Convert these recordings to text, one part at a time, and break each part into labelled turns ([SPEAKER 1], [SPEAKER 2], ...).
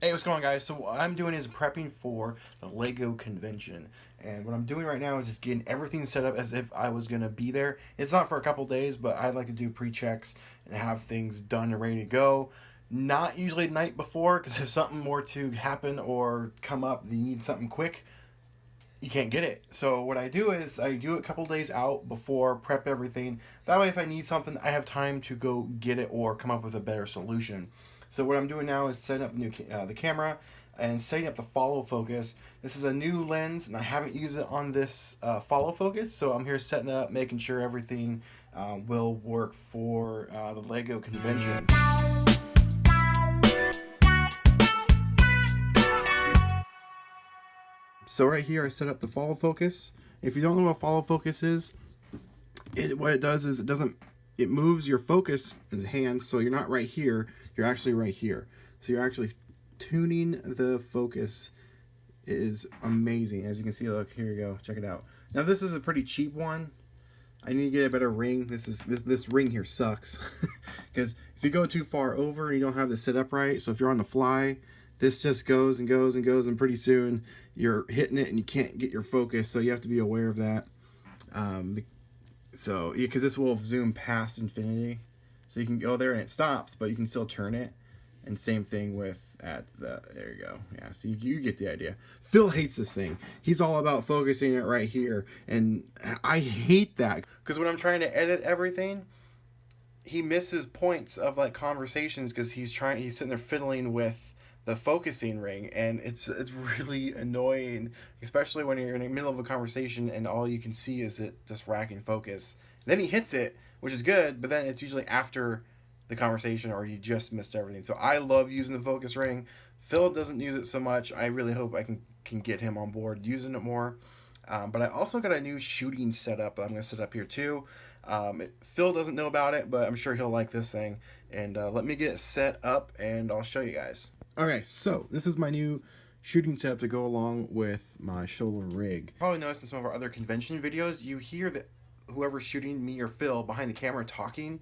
[SPEAKER 1] Hey, what's going on, guys? So what I'm doing is prepping for the Lego convention. And what I'm doing right now is just getting everything set up as if I was going to be there. It's not for a couple days, but I like to do pre-checks and have things done and ready to go. Not usually the night before, because if something more to happen or come up, you need something quick, you can't get it. So what I do is I do it a couple days out before, prep everything. That way, if I need something, I have time to go get it or come up with a better solution. So what I'm doing now is setting up the camera and setting up the follow focus. This is a new lens, and I haven't used it on this follow focus. So I'm here setting up, making sure everything will work for the Lego convention. So right here, I set up the follow focus. If you don't know what follow focus is, what it does is it moves your focus in the hand, so you're not right here, you're actually right here. So you're actually tuning the focus. It is amazing. As you can see, look, here you go, check it out. Now this is a pretty cheap one. I need to get a better ring. This ring here sucks because if you go too far over and you don't have this set up right, so if you're on the fly, this just goes and goes and goes, and pretty soon you're hitting it and you can't get your focus. So you have to be aware of that. So yeah, because this will zoom past infinity, so you can go there and it stops, but you can still turn it. And same thing with there you go. Yeah, so you get the idea. Phil hates this thing. He's all about focusing it right here, and I hate that because when I'm trying to edit everything, he misses points of like conversations because he's sitting there fiddling with the focusing ring, and it's really annoying, especially when you're in the middle of a conversation and all you can see is it just racking focus. Then he hits it, which is good, but then it's usually after the conversation or you just missed everything. So I love using the focus ring. Phil doesn't use it so much. I really hope I can get him on board using it more. But I also got a new shooting setup that I'm going to set up here too. Phil doesn't know about it, but I'm sure he'll like this thing. And let me get it set up and I'll show you guys. Okay, so this is my new shooting setup to go along with my shoulder rig. Probably noticed in some of our other convention videos, you hear that whoever's shooting, me or Phil, behind the camera talking,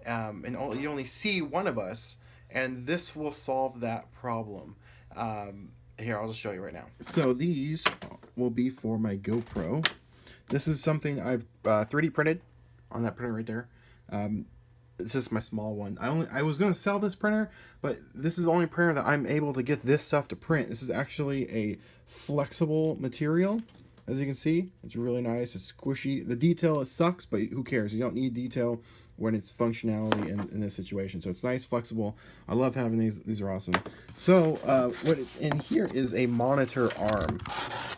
[SPEAKER 1] and you only see one of us, and this will solve that problem. Here, I'll just show you right now. So these will be for my GoPro. This is something I've 3D printed on that printer right there. It's just my small one. I was going to sell this printer, but this is the only printer that I'm able to get this stuff to print. This is actually a flexible material. As you can see, it's really nice. It's squishy. The detail, it sucks, but who cares? You don't need detail when it's functionality in this situation. So it's nice, flexible. I love having these. These are awesome. So what it's in here is a monitor arm.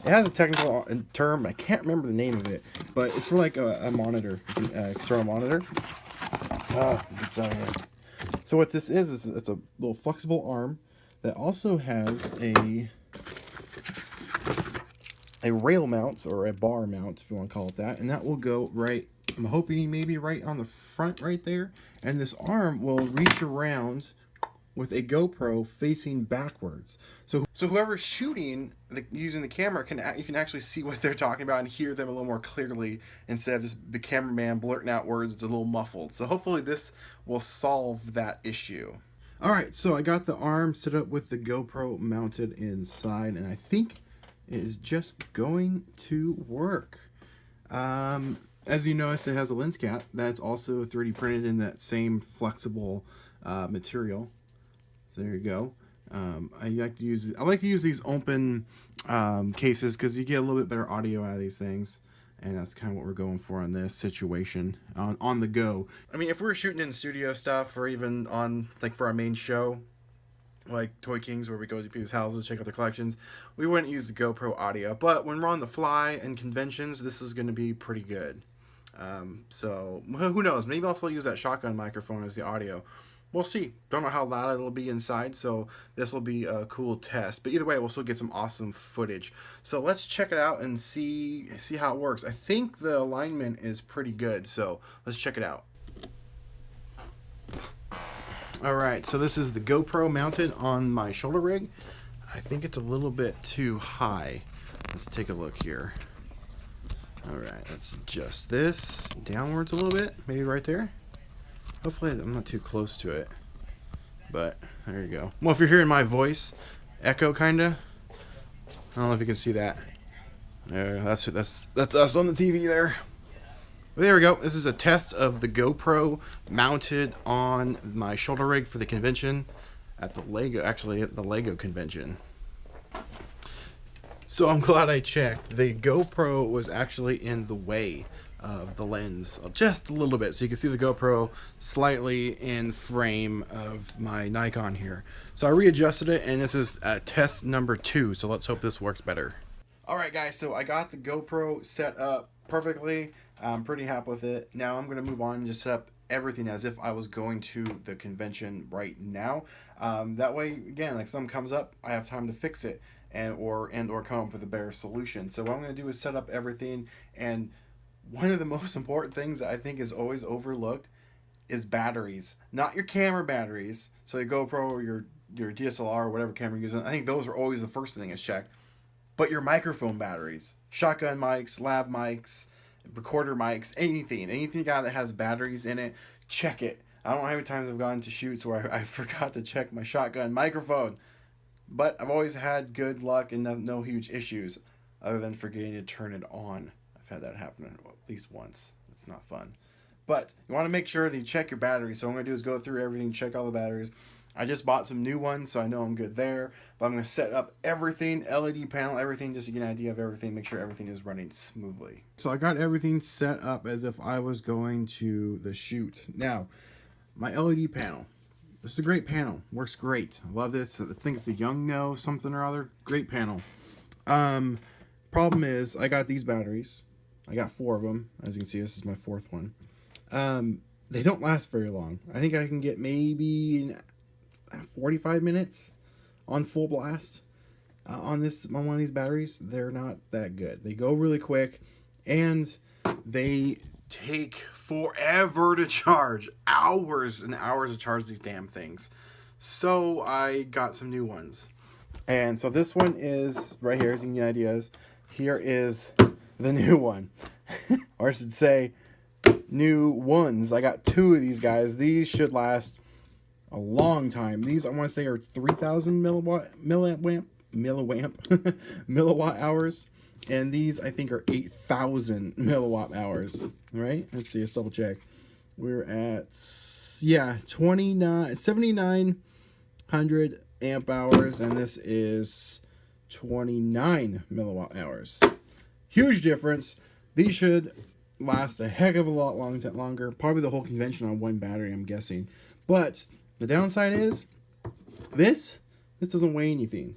[SPEAKER 1] It has a technical term. I can't remember the name of it, but it's for like a monitor, external monitor. It's out here. So what this is it's a little flexible arm that also has a rail mount, or a bar mount if you want to call it that, and that will go right, I'm hoping maybe right on the front right there, and this arm will reach around with a GoPro facing backwards. So whoever's shooting using the camera you can actually see what they're talking about and hear them a little more clearly instead of just the cameraman blurting out words. It's a little muffled. So hopefully this will solve that issue. All right, so I got the arm set up with the GoPro mounted inside, and I think it is just going to work. As you notice, it has a lens cap that's also 3D printed in that same flexible material. So there you go. I like to use these open cases because you get a little bit better audio out of these things, and that's kind of what we're going for on this situation on the go. I mean, if we were shooting in studio stuff, or even on like for our main show, like Toy Kings, where we go to people's houses, check out their collections, we wouldn't use the GoPro audio. But when we're on the fly and conventions, this is going to be pretty good. So who knows? Maybe I'll still use that shotgun microphone as the audio. We'll see. Don't know how loud it'll be inside, so this will be a cool test. But either way, we'll still get some awesome footage. So let's check it out and see how it works. I think the alignment is pretty good, so let's check it out. Alright, so this is the GoPro mounted on my shoulder rig. I think it's a little bit too high. Let's take a look here. Alright, let's adjust this downwards a little bit, maybe right there. Hopefully I'm not too close to it, but there you go. Well, if you're hearing my voice, echo, kinda. I don't know if you can see that. That's us on the TV there. But there we go. This is a test of the GoPro mounted on my shoulder rig for the convention at the Lego convention. So I'm glad I checked. The GoPro was actually in the way of the lens just a little bit, so you can see the GoPro slightly in frame of my Nikon here. So I readjusted it, and this is test number 2, so let's hope this works better. Alright guys, so I got the GoPro set up perfectly. I'm pretty happy with it. Now I'm going to move on and just set up everything as if I was going to the convention right now. That way, again, like something comes up, I have time to fix it and or come up with a better solution. So what I'm going to do is set up everything, and one of the most important things that I think is always overlooked is batteries. Not your camera batteries, so your GoPro or your DSLR or whatever camera you're using. I think those are always the first thing is checked. But your microphone batteries, shotgun mics, lav mics, recorder mics, anything you got that has batteries in it, check it. I don't know how many times I've gone to shoots where I forgot to check my shotgun microphone, but I've always had good luck and no huge issues other than forgetting to turn it on. I've had that happen at least once. It's not fun. But you want to make sure that you check your batteries. So what I'm going to do is go through everything, check all the batteries. I just bought some new ones, so I know I'm good there. But I'm going to set up everything, LED panel, everything, just to get an idea of everything, make sure everything is running smoothly. So I got everything set up as if I was going to the shoot. Now, my LED panel. This is a great panel. Works great. I love this. I think it's the Youngno something or other. Great panel. Problem is, I got these batteries. I got 4 of them. As you can see, this is my 4th one. They don't last very long. I think I can get maybe 45 minutes on full blast on one of these batteries. They're not that good. They go really quick, and they take forever to charge. Hours and hours to charge these damn things. So I got some new ones. And so this one is right here, as you can get ideas. Here is the new one. Or I should say, new ones. I got 2 of these guys. These should last a long time. These, I want to say, are 3,000 milliwatt hours. And these, I think, are 8,000 milliwatt hours. Right? Let's see. Let's double check. We're at, yeah, 7,900 amp hours. And this is 29 milliwatt hours. Huge difference. These should last a heck of a lot longer. Probably the whole convention on one battery, I'm guessing. But the downside is this doesn't weigh anything.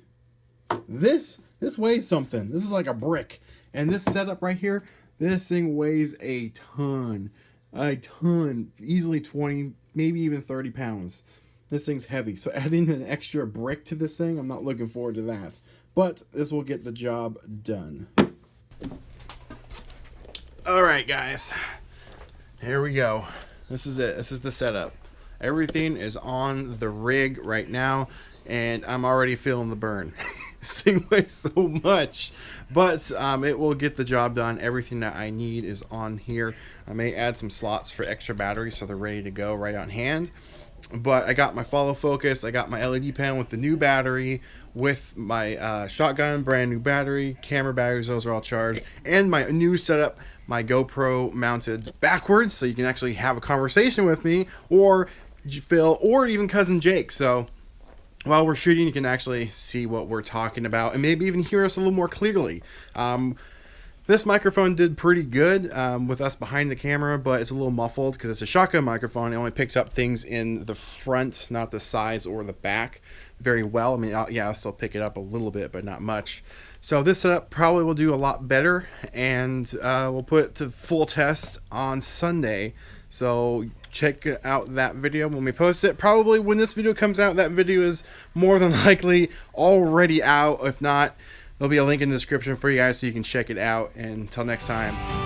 [SPEAKER 1] This weighs something. This is like a brick. And this setup right here, this thing weighs a ton. Easily 20, maybe even 30 pounds. This thing's heavy. So adding an extra brick to this thing, I'm not looking forward to that. But this will get the job done. Alright guys, here we go. This is it. This is the setup. Everything is on the rig right now, and I'm already feeling the burn. This thing weighs so much, but it will get the job done. Everything that I need is on here. I may add some slots for extra batteries so they're ready to go right on hand. But I got my follow focus, I got my LED panel with the new battery, with my shotgun brand new battery, camera batteries, those are all charged, and my new setup, my GoPro mounted backwards, so you can actually have a conversation with me, or Phil, or even cousin Jake. So while we're shooting, you can actually see what we're talking about, and maybe even hear us a little more clearly. This microphone did pretty good with us behind the camera, but it's a little muffled because it's a shotgun microphone. It only picks up things in the front, not the sides or the back very well. I mean, I'll still pick it up a little bit, but not much. So this setup probably will do a lot better, and we'll put it to full test on Sunday. So check out that video when we post it. Probably when this video comes out, that video is more than likely already out. If not, there'll be a link in the description for you guys so you can check it out. And until next time.